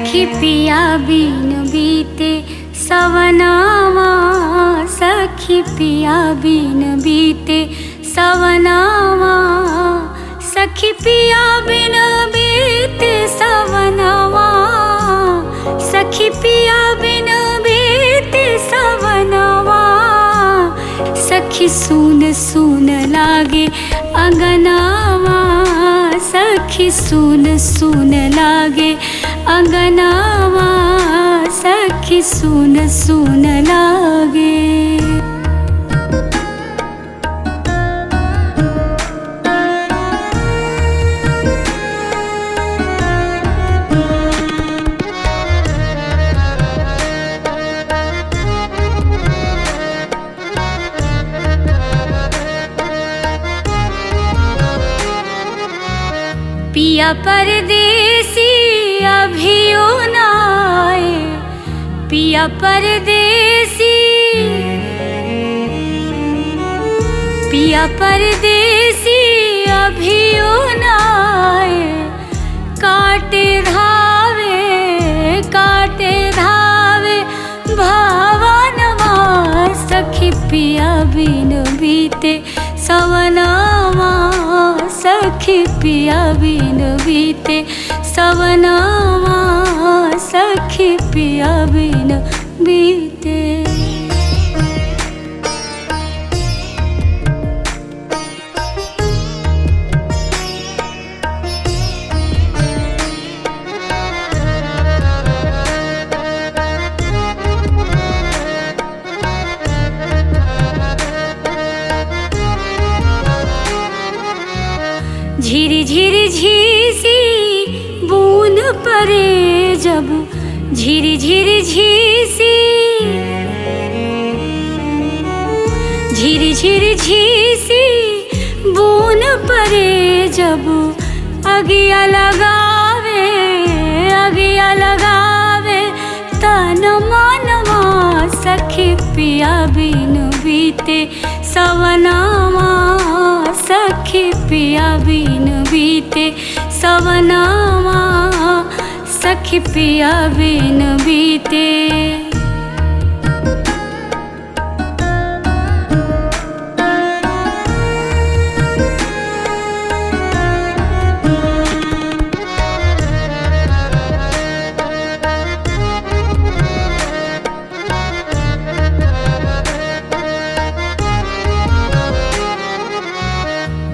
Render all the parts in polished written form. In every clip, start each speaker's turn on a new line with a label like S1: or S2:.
S1: सखी पिया बिन बीते सवनावा, सखी पिया बिन बीते सवनावा, सखी पिया बिन बीते सवनावा, सखी पिया बिन बीते सवनावा, सखी सुन सुन लागे अंगनावा, सखी सुन सुन लागे अंगनावा, सखी सुन सुन लागे। पिया परदेसी अभियो न आए, पिया परदेसी, पिया परदेसी अभियो न आए, काटे धावे भावनवा, सखी पिया बिन बीते सवनावा, सखी पिया बिन बीते सवनावा, सखी पिया बिन बीते। झिरी झिरी झीसी बूंद परे जब, झिरी झिरी झीसी, झिरी झिरी झीसी बूंद परे जब, अगिया लगावे तन मनवा, सखी पिया बिन बीते सवनावा, सखी पिया बिन बीते सवनावा, सखी पिया बिन बीते।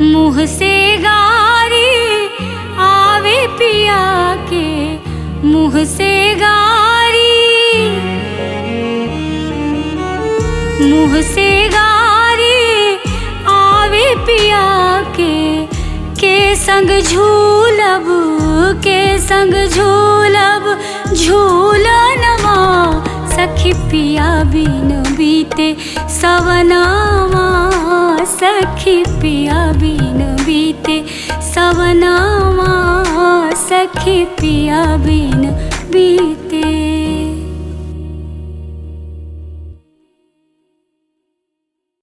S1: मुँह से गारी आवे पिया के, मुँह से गारी, मुँह से गारी आवे पिया के संग झूलब, के संग झूलब झूलनवा, सखी पिया बिन बीते सवनावा, सखी पिया बिन बीते सवनावा, सखी पिया बिन बीते।